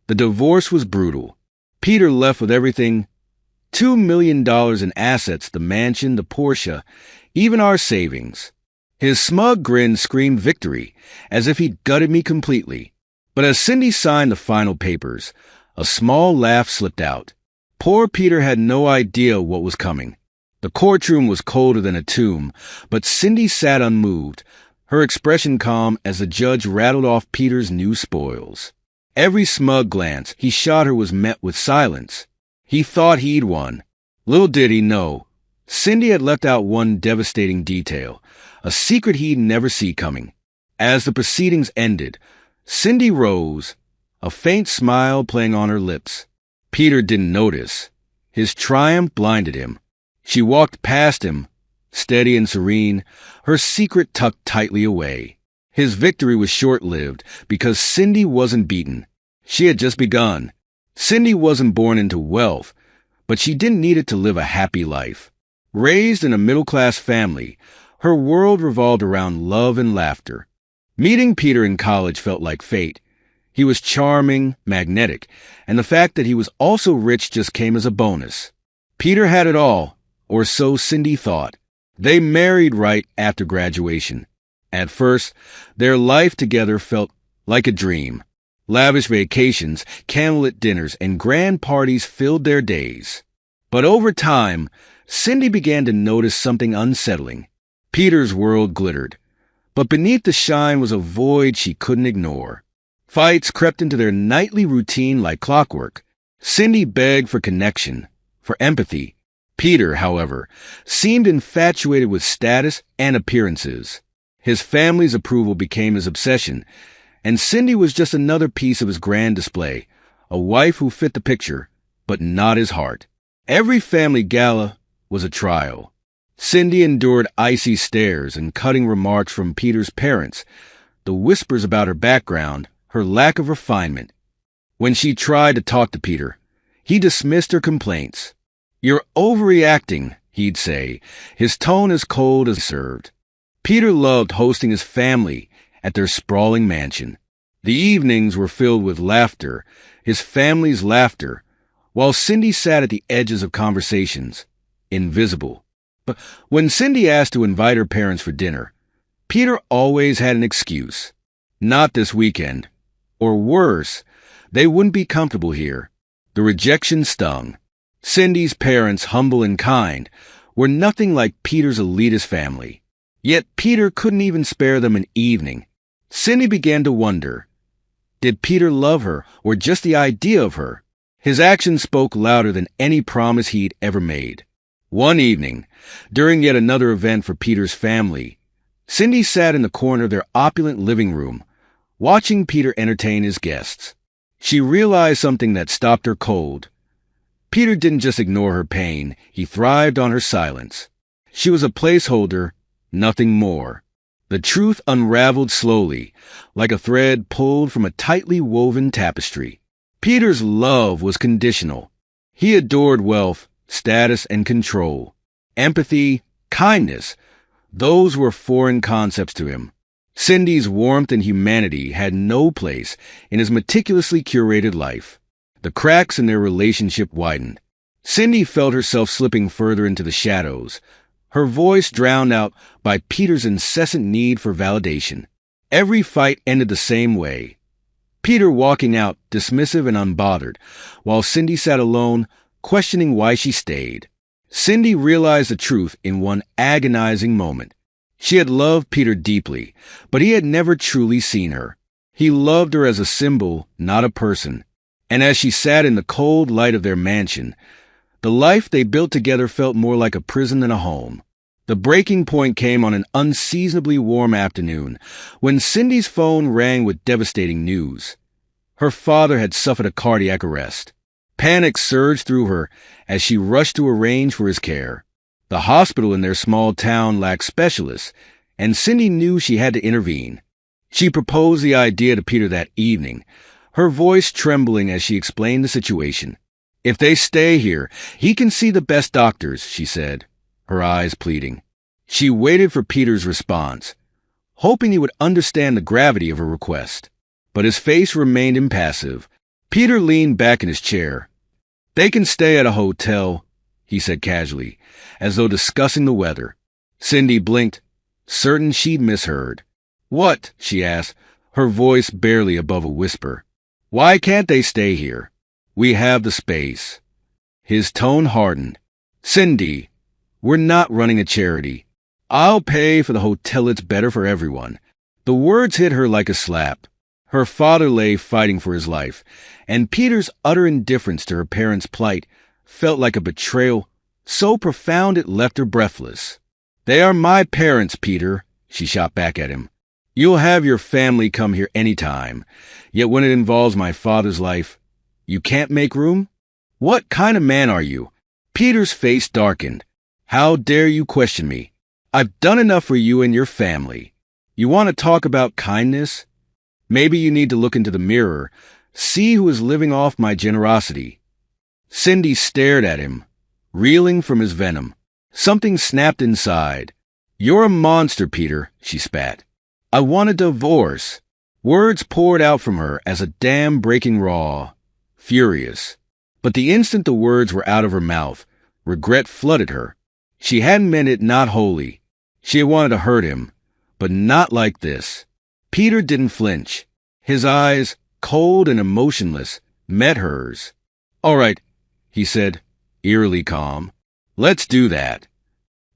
The divorce was brutal. Peter left with everything: $2 million in assets, the mansion, the Porsche, even our savings. His smug grin screamed victory, as if he'd gutted me completely. But as Cindy signed the final papers, a small laugh slipped out. Poor Peter had no idea what was coming. The courtroom was colder than a tomb, but Cindy sat unmoved, her expression calm as the judge rattled off Peter's new spoils. Every smug glance he shot her was met with silence. He thought he'd won. Little did he know, Cindy had left out one devastating detail, a secret he'd never see coming. As the proceedings ended, Cindy rose, a faint smile playing on her lips. Peter didn't notice. His triumph blinded him. She walked past him, steady and serene, her secret tucked tightly away. His victory was short-lived because Cindy wasn't beaten. She had just begun. Cindy wasn't born into wealth, but she didn't need it to live a happy life. Raised in a middle-class family, her world revolved around love and laughter. Meeting Peter in college felt like fate. He was charming, magnetic, and the fact that he was also rich just came as a bonus. Peter had it all, or so Cindy thought. They married right after graduation. At first, their life together felt like a dream. Lavish vacations, candlelit dinners, and grand parties filled their days. But over time, Cindy began to notice something unsettling. Peter's world glittered, but beneath the shine was a void she couldn't ignore. Fights crept into their nightly routine like clockwork. Cindy begged for connection, for empathy. Peter, however, seemed infatuated with status and appearances. His family's approval became his obsession, and Cindy was just another piece of his grand display, a wife who fit the picture, but not his heart. Every family gala was a trial. Cindy endured icy stares and cutting remarks from Peter's parents, the whispers about her background, her lack of refinement. When she tried to talk to Peter, he dismissed her complaints. "You're overreacting," he'd say, his tone as cold as served. Peter loved hosting his family at their sprawling mansion. The evenings were filled with laughter, his family's laughter, while Cindy sat at the edges of conversations, invisible. But when Cindy asked to invite her parents for dinner, Peter always had an excuse. Not this weekend. Or worse, they wouldn't be comfortable here. The rejection stung. Cindy's parents, humble and kind, were nothing like Peter's elitist family. Yet Peter couldn't even spare them an evening. Cindy began to wonder, did Peter love her or just the idea of her? His actions spoke louder than any promise he'd ever made. One evening, during yet another event for Peter's family, Cindy sat in the corner of their opulent living room, watching Peter entertain his guests. She realized something that stopped her cold. Peter didn't just ignore her pain, he thrived on her silence. She was a placeholder, nothing more. The truth unraveled slowly, like a thread pulled from a tightly woven tapestry. Peter's love was conditional. He adored wealth, status, and control. Empathy, kindness, those were foreign concepts to him. Cindy's warmth and humanity had no place in his meticulously curated life. The cracks in their relationship widened. Cindy felt herself slipping further into the shadows, her voice drowned out by Peter's incessant need for validation. Every fight ended the same way. Peter walking out, dismissive and unbothered, while Cindy sat alone, questioning why she stayed. Cindy realized the truth in one agonizing moment. She had loved Peter deeply, but he had never truly seen her. He loved her as a symbol, not a person. And as she sat in the cold light of their mansion, the life they built together felt more like a prison than a home. The breaking point came on an unseasonably warm afternoon, when Cindy's phone rang with devastating news. Her father had suffered a cardiac arrest. Panic surged through her as she rushed to arrange for his care. The hospital in their small town lacked specialists, and Cindy knew she had to intervene. She proposed the idea to Peter that evening, her voice trembling as she explained the situation. "If they stay here, he can see the best doctors," she said, her eyes pleading. She waited for Peter's response, hoping he would understand the gravity of her request. But his face remained impassive, Peter leaned back in his chair. They can stay at a hotel, he said casually, as though discussing the weather. Cindy blinked, certain she'd misheard. What? She asked, her voice barely above a whisper. Why can't they stay here? We have the space. His tone hardened. Cindy, we're not running a charity. I'll pay for the hotel. It's better for everyone. The words hit her like a slap. Her father lay fighting for his life, and Peter's utter indifference to her parents' plight felt like a betrayal so profound it left her breathless. They are my parents, Peter, she shot back at him. You'll have your family come here any time, yet when it involves my father's life, you can't make room? What kind of man are you? Peter's face darkened. How dare you question me? I've done enough for you and your family. You want to talk about kindness? Maybe you need to look into the mirror, see who is living off my generosity. Cindy stared at him, reeling from his venom. Something snapped inside. You're a monster, Peter, she spat. I want a divorce. Words poured out from her as a dam breaking raw, furious. But the instant the words were out of her mouth, regret flooded her. She hadn't meant it, not wholly. She had wanted to hurt him, but not like this. Peter didn't flinch. His eyes, cold and emotionless, met hers. All right, he said, eerily calm. Let's do that.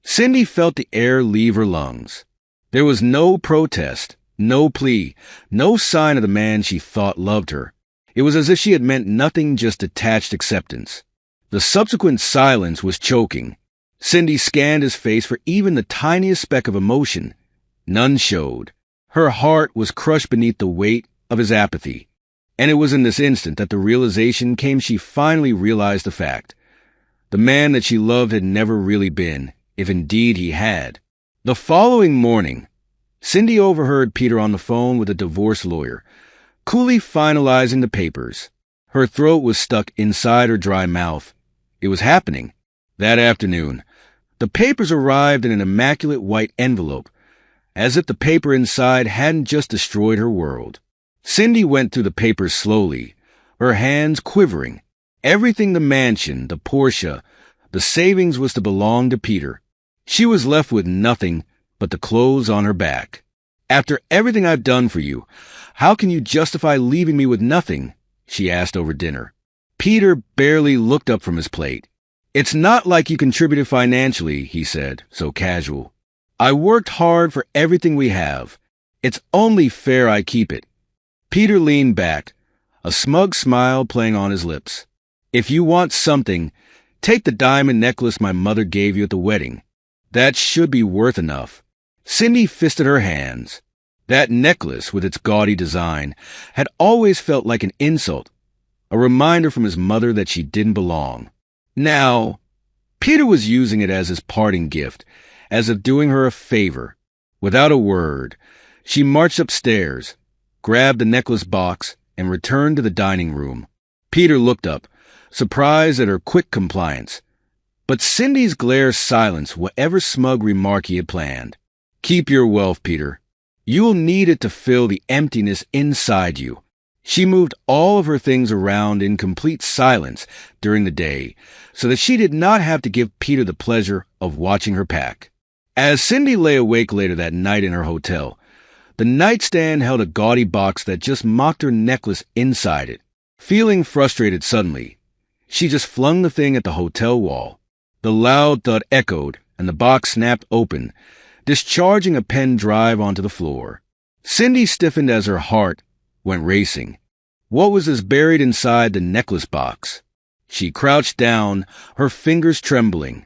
Cindy felt the air leave her lungs. There was no protest, no plea, no sign of the man she thought loved her. It was as if she had meant nothing, just detached acceptance. The subsequent silence was choking. Cindy scanned his face for even the tiniest speck of emotion. None showed. Her heart was crushed beneath the weight of his apathy. And it was in this instant that the realization came. She finally realized the fact. The man that she loved had never really been, if indeed he had. The following morning, Cindy overheard Peter on the phone with a divorce lawyer, coolly finalizing the papers. Her throat was stuck inside her dry mouth. It was happening. That afternoon, the papers arrived in an immaculate white envelope, as if the paper inside hadn't just destroyed her world. Cindy went through the papers slowly, her hands quivering. Everything, the mansion, the Porsche, the savings, was to belong to Peter. She was left with nothing but the clothes on her back. After everything I've done for you, how can you justify leaving me with nothing? She asked over dinner. Peter barely looked up from his plate. It's not like you contributed financially, he said, so casual. I worked hard for everything we have. It's only fair I keep it. Peter leaned back, a smug smile playing on his lips. If you want something, take the diamond necklace my mother gave you at the wedding. That should be worth enough. Cindy fisted her hands. That necklace, with its gaudy design, had always felt like an insult, a reminder from his mother that she didn't belong. Now, Peter was using it as his parting gift, as if doing her a favor. Without a word, she marched upstairs, grabbed the necklace box, and returned to the dining room. Peter looked up, surprised at her quick compliance. But Cindy's glare silenced whatever smug remark he had planned. Keep your wealth, Peter. You'll need it to fill the emptiness inside you. She moved all of her things around in complete silence during the day, so that she did not have to give Peter the pleasure of watching her pack. As Cindy lay awake later that night in her hotel, the nightstand held a gaudy box that just mocked her necklace inside it. Feeling frustrated suddenly, she just flung the thing at the hotel wall. The loud thud echoed, and the box snapped open, discharging a pen drive onto the floor. Cindy stiffened as her heart went racing. What was this buried inside the necklace box? She crouched down, her fingers trembling,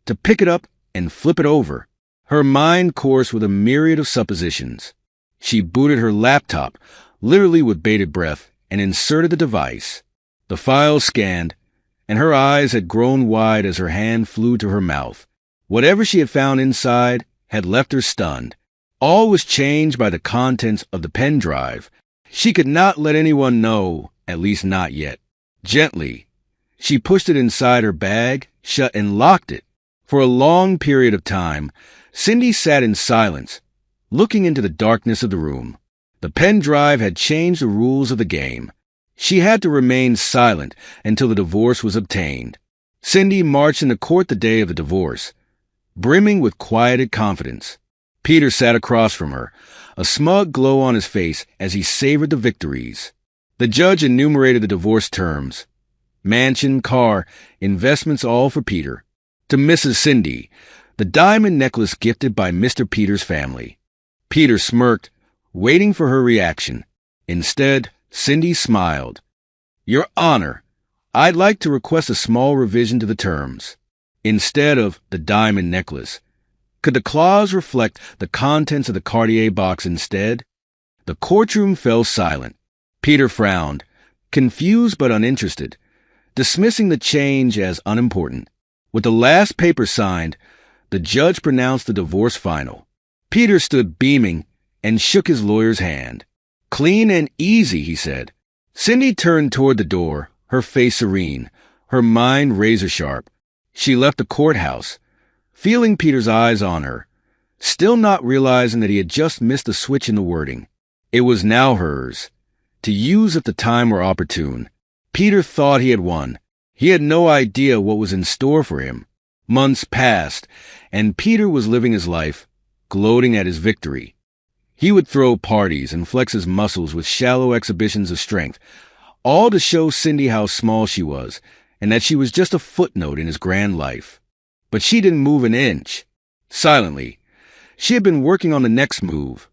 to pick it up and flip it over. Her mind coursed with a myriad of suppositions. She booted her laptop, literally with bated breath, and inserted the device. The file scanned, and her eyes had grown wide as her hand flew to her mouth. Whatever she had found inside had left her stunned. All was changed by the contents of the pen drive. She could not let anyone know, at least not yet. Gently, she pushed it inside her bag, shut and locked it. For a long period of time, Cindy sat in silence, looking into the darkness of the room. The pen drive had changed the rules of the game. She had to remain silent until the divorce was obtained. Cindy marched into court the day of the divorce, brimming with quieted confidence. Peter sat across from her, a smug glow on his face as he savored the victories. The judge enumerated the divorce terms: mansion, car, investments, all for Peter. To Mrs. Cindy, the diamond necklace gifted by Mr. Peter's family. Peter smirked, waiting for her reaction. Instead, Cindy smiled. "Your Honor, I'd like to request a small revision to the terms. Instead of the diamond necklace, could the clause reflect the contents of the Cartier box instead?" The courtroom fell silent. Peter frowned, confused but uninterested, dismissing the change as unimportant. With the last paper signed, the judge pronounced the divorce final. Peter stood beaming and shook his lawyer's hand. "Clean and easy," he said. Cindy turned toward the door, her face serene, her mind razor-sharp. She left the courthouse, feeling Peter's eyes on her, still not realizing that he had just missed a switch in the wording. It was now hers, to use if the time were opportune. Peter thought he had won. He had no idea what was in store for him. Months passed, and Peter was living his life, gloating at his victory. He would throw parties and flex his muscles with shallow exhibitions of strength, all to show Cindy how small she was, and that she was just a footnote in his grand life. But she didn't move an inch. Silently, she had been working on the next move.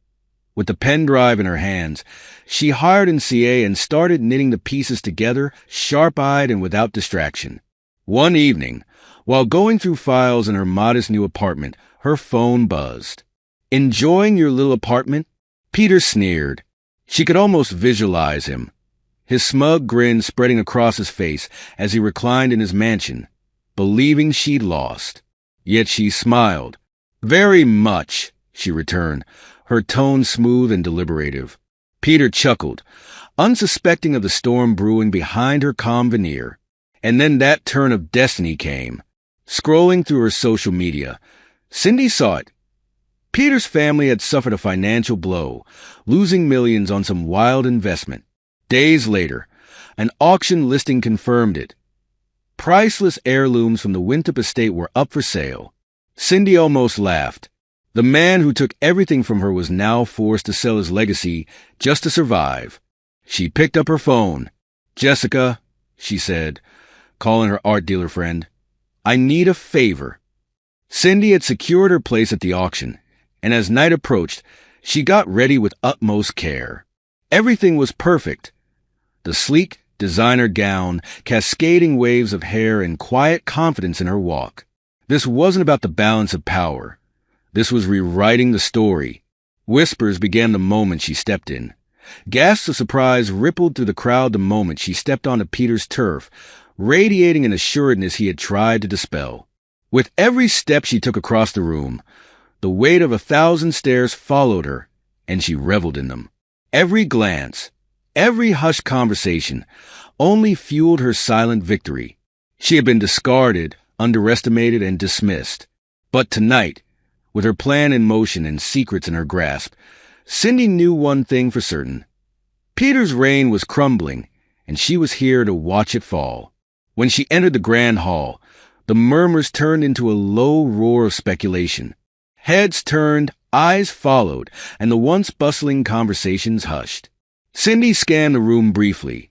With the pen drive in her hands, she hired an CA and started knitting the pieces together, sharp-eyed and without distraction. One evening, while going through files in her modest new apartment, her phone buzzed. "Enjoying your little apartment?" Peter sneered. She could almost visualize him, his smug grin spreading across his face as he reclined in his mansion, believing she'd lost. Yet she smiled. "Very much," she returned, her tone smooth and deliberative. Peter chuckled, unsuspecting of the storm brewing behind her calm veneer. And then that turn of destiny came. Scrolling through her social media, Cindy saw it. Peter's family had suffered a financial blow, losing millions on some wild investment. Days later, an auction listing confirmed it. Priceless heirlooms from the Winthrop estate were up for sale. Cindy almost laughed. The man who took everything from her was now forced to sell his legacy just to survive. She picked up her phone. "Jessica," she said, calling her art dealer friend, "I need a favor." Cindy had secured her place at the auction, and as night approached, she got ready with utmost care. Everything was perfect. The sleek, designer gown, cascading waves of hair, and quiet confidence in her walk. This wasn't about the balance of power. This was rewriting the story. Whispers began the moment she stepped in. Gasps of surprise rippled through the crowd the moment she stepped onto Peter's turf, radiating an assuredness he had tried to dispel. With every step she took across the room, the weight of 1,000 stares followed her, and she reveled in them. Every glance, every hushed conversation, only fueled her silent victory. She had been discarded, underestimated, and dismissed. But tonight, with her plan in motion and secrets in her grasp, Cindy knew one thing for certain. Peter's reign was crumbling, and she was here to watch it fall. When she entered the grand hall, the murmurs turned into a low roar of speculation. Heads turned, eyes followed, and the once bustling conversations hushed. Cindy scanned the room briefly,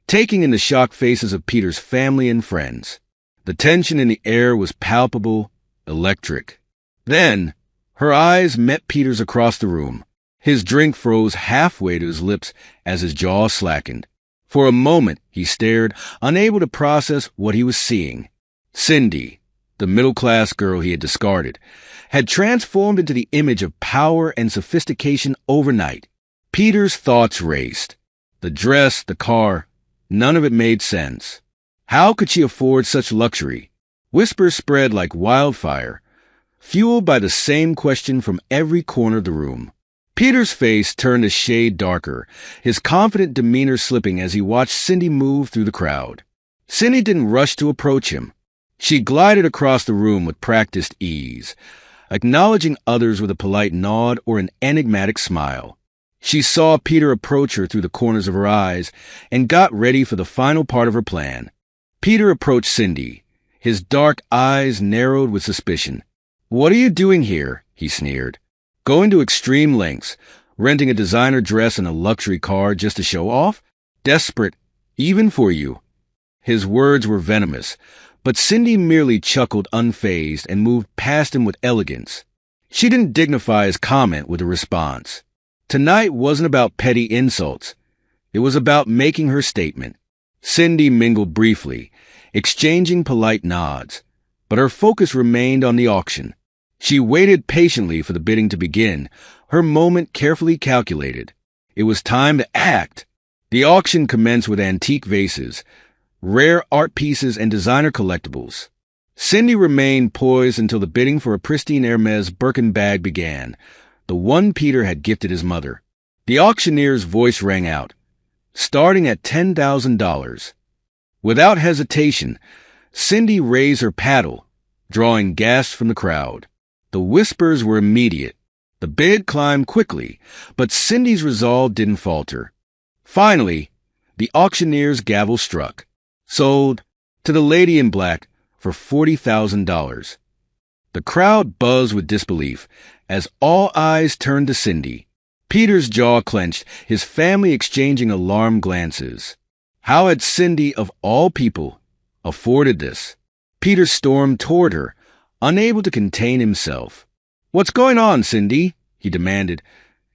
taking in the shocked faces of Peter's family and friends. The tension in the air was palpable, electric. Then, her eyes met Peter's across the room. His drink froze halfway to his lips as his jaw slackened. For a moment, he stared, unable to process what he was seeing. Cindy, the middle-class girl he had discarded, had transformed into the image of power and sophistication overnight. Peter's thoughts raced. The dress, the car, none of it made sense. How could she afford such luxury? Whispers spread like wildfire, fueled by the same question from every corner of the room. Peter's face turned a shade darker, his confident demeanor slipping as he watched Cindy move through the crowd. Cindy didn't rush to approach him. She glided across the room with practiced ease, acknowledging others with a polite nod or an enigmatic smile. She saw Peter approach her through the corners of her eyes and got ready for the final part of her plan. Peter approached Cindy, his dark eyes narrowed with suspicion. "What are you doing here?" he sneered. "Going to extreme lengths, renting a designer dress and a luxury car just to show off? Desperate, even for you." His words were venomous, but Cindy merely chuckled unfazed and moved past him with elegance. She didn't dignify his comment with a response. Tonight wasn't about petty insults. It was about making her statement. Cindy mingled briefly, exchanging polite nods, but her focus remained on the auction. She waited patiently for the bidding to begin, her moment carefully calculated. It was time to act. The auction commenced with antique vases, rare art pieces, and designer collectibles. Cindy remained poised until the bidding for a pristine Hermes Birkin bag began, the one Peter had gifted his mother. The auctioneer's voice rang out, starting at $10,000. Without hesitation, Cindy raised her paddle, drawing gasps from the crowd. The whispers were immediate. The bid climbed quickly, but Cindy's resolve didn't falter. Finally, the auctioneer's gavel struck. Sold to the lady in black for $40,000. The crowd buzzed with disbelief as all eyes turned to Cindy. Peter's jaw clenched, his family exchanging alarmed glances. How had Cindy, of all people, afforded this? Peter stormed toward her, unable to contain himself. "What's going on, Cindy?" he demanded,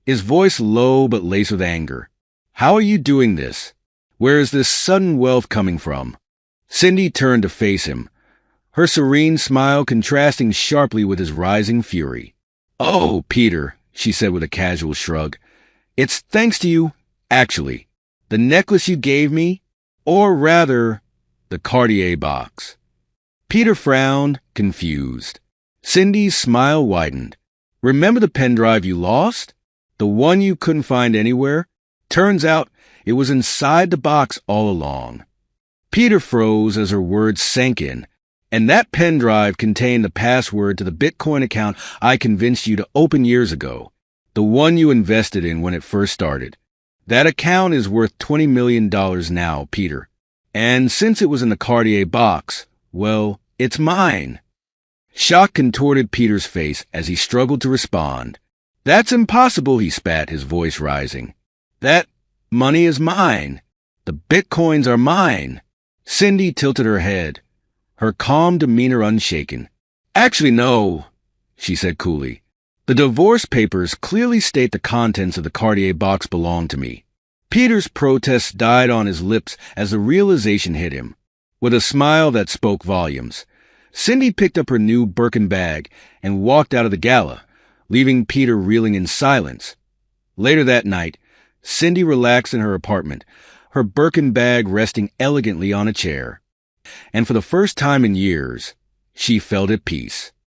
his voice low but laced with anger. "How are you doing this? Where is this sudden wealth coming from?" Cindy turned to face him, her serene smile contrasting sharply with his rising fury. "Oh, Peter," she said with a casual shrug, "it's thanks to you, actually. The necklace you gave me, or rather, the Cartier box." Peter frowned, confused. Cindy's smile widened. "Remember the pen drive you lost? The one you couldn't find anywhere? Turns out it was inside the box all along." Peter froze as her words sank in. "And that pen drive contained the password to the Bitcoin account I convinced you to open years ago, the one you invested in when it first started. That account is worth $20 million now, Peter. And since it was in the Cartier box, well, it's mine." Shock contorted Peter's face as he struggled to respond. "That's impossible," he spat, his voice rising. "That money is mine. The Bitcoins are mine." Cindy tilted her head, her calm demeanor unshaken. "Actually, no," she said coolly. "The divorce papers clearly state the contents of the Cartier box belong to me." Peter's protest died on his lips as the realization hit him. With a smile that spoke volumes, Cindy picked up her new Birkin bag and walked out of the gala, leaving Peter reeling in silence. Later that night, Cindy relaxed in her apartment, her Birkin bag resting elegantly on a chair. And for the first time in years, she felt at peace.